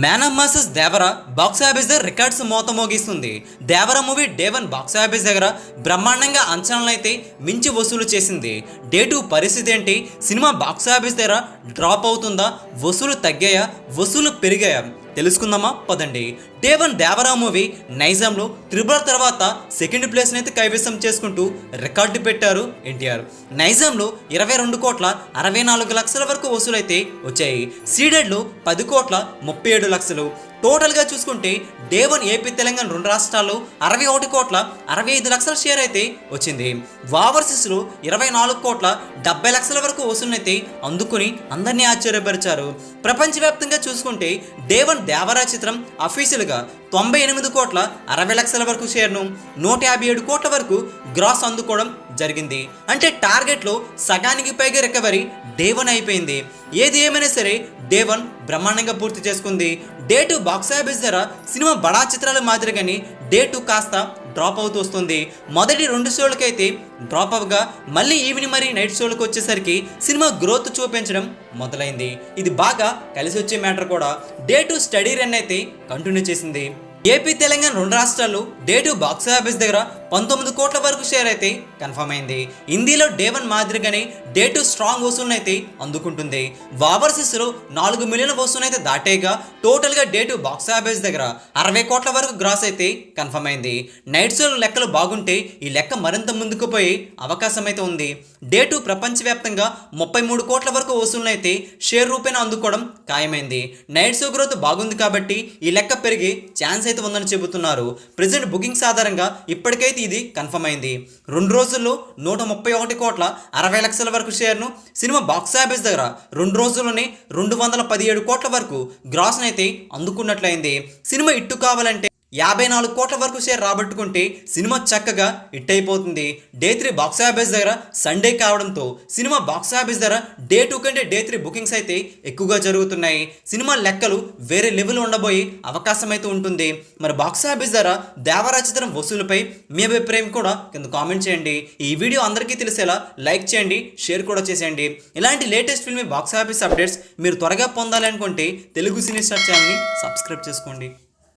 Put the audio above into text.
Man of masses Devara box office దగ్గర records మోత మోగిస్తుంది. Devara movie day 1 box office దగ్గర బ్రహ్మాండంగా అంచనాలు అయితే మించి వసూలు చేసింది. డే 2 పరిస్థితి ఏంటి? సినిమా బాక్స్ ఆఫీస్ దగ్గర డ్రాప్ అవుతుందా? వసూలు తగ్గాయా? వసూలు పెరిగాయా? తెలుసుకుందామా పదండి. డే 1 దేవరా మూవీ నైజాంలో త్రిబుల్ తర్వాత సెకండ్ ప్లేస్ని అయితే కైవసం చేసుకుంటూ రికార్డు పెట్టారు ఎన్టీఆర్. నైజాంలో 22 కోట్ల 64 లక్షల వరకు వసూలైతే వచ్చాయి. సీడెడ్లో 10 కోట్ల 37 లక్షలు. టోటల్గా చూసుకుంటే డే 1 ఏపీ తెలంగాణ రెండు రాష్ట్రాల్లో 61 కోట్ల 65 లక్షల షేర్ అయితే వచ్చింది. ఓవర్సీస్లో 24 కోట్ల 70 లక్షల వరకు వసూలునైతే అందుకుని అందరినీ ఆశ్చర్యపరిచారు. ప్రపంచవ్యాప్తంగా చూసుకుంటే డే 1 దేవరా చిత్రం అఫీషియల్గా 98 కోట్ల 60 లక్షల వరకు షేర్ను 157 కోట్ల వరకు గ్రాస్ అందుకోవడం జరిగింది. అంటే టార్గెట్లో సగానికి పైగా రికవరీ డే 1 అయిపోయింది. ఏది ఏమైనా సరే డే 1 బ్రహ్మాండంగా పూర్తి చేసుకుంది. డే 2 బాక్స్ ఆఫీస్ ధర సినిమా బడా చిత్రాల మాదిరిగానే డే 2 కాస్త డ్రాప్ అవుతూ వస్తుంది. మొదటి 2 షోలకైతే డ్రాప్ అవగా మళ్ళీ ఈవినింగ్ మరి నైట్ షోలకు వచ్చేసరికి సినిమా గ్రోత్ చూపించడం మొదలైంది. ఇది బాగా కలిసి వచ్చే మ్యాటర్ కూడా. డే 2 స్టడీ రన్ అయితే కంటిన్యూ చేసింది. ఏపీ తెలంగాణ రెండు రాష్ట్రాల్లో డే 2 బాక్స్ ఆఫీస్ దగ్గర 19 కోట్ల వరకు షేర్ అయితే కన్ఫర్మ్ అయింది. హిందీలో డే 1 మాదిరిగానే డే 2 స్ట్రాంగ్ వసూలును అయితే అందుకుంటుంది. ఓవర్సీస్లో 4 మిలియన్ల వసూలు అయితే దాటేగా టోటల్గా డే 2 బాక్స్ ఆఫీస్ దగ్గర 60 కోట్ల వరకు గ్రాస్ అయితే కన్ఫర్మ్ అయింది. నైట్ షోల లెక్కలు బాగుంటే ఈ లెక్క మరింత ముందుకు పోయే అవకాశం అయితే ఉంది. డే 2 ప్రపంచవ్యాప్తంగా 33 కోట్ల వరకు వసూలును అయితే షేర్ రూపేణ అందుకోవడం ఖాయమైంది. నైట్ షో గ్రోత్ బాగుంది కాబట్టి ఈ లెక్క పెరిగే ఛాన్స్ అయితే ఉందని చెబుతున్నారు. ప్రెజెంట్ బుకింగ్స్ ఆధారంగా ఇప్పటికైతే ఇది కన్ఫర్మ్ అయింది. 2 రోజుల్లో 131 కోట్ల 60 లక్షల వరకు షేర్ను సినిమా బాక్స్ ఆఫీస్ దగ్గర 2 రోజుల్లోనే 217 కోట్ల వరకు గ్రాస్ను అయితే అందుకున్నట్లయింది. సినిమా ఇట్టు కావాలంటే 54 కోట్ల వరకు షేర్ రాబట్టుకుంటే సినిమా చక్కగా హిట్ అయిపోతుంది. డే 3 బాక్స్ ఆఫీస్ దగ్గర సండే కావడంతో సినిమా బాక్స్ ఆఫీస్ దగ్గర డే 2 కంటే డే 3 బుకింగ్స్ అయితే ఎక్కువగా జరుగుతున్నాయి. సినిమా లెక్కలు వేరే లెవెల్ ఉండబోయే అవకాశం అయితే ఉంటుంది. మరి బాక్స్ ఆఫీస్ దగ్గర దేవరా చిత్రం వసూలుపై మీ అభిప్రాయం కూడా కింద కామెంట్ చేయండి. ఈ వీడియో అందరికీ తెలిసేలా లైక్ చేయండి, షేర్ కూడా చేసేయండి. ఇలాంటి latest film box office updates మీరు త్వరగా పొందాలనుకుంటే తెలుగు సినీ స్టార్ ఛానల్ని సబ్స్క్రైబ్ చేసుకోండి.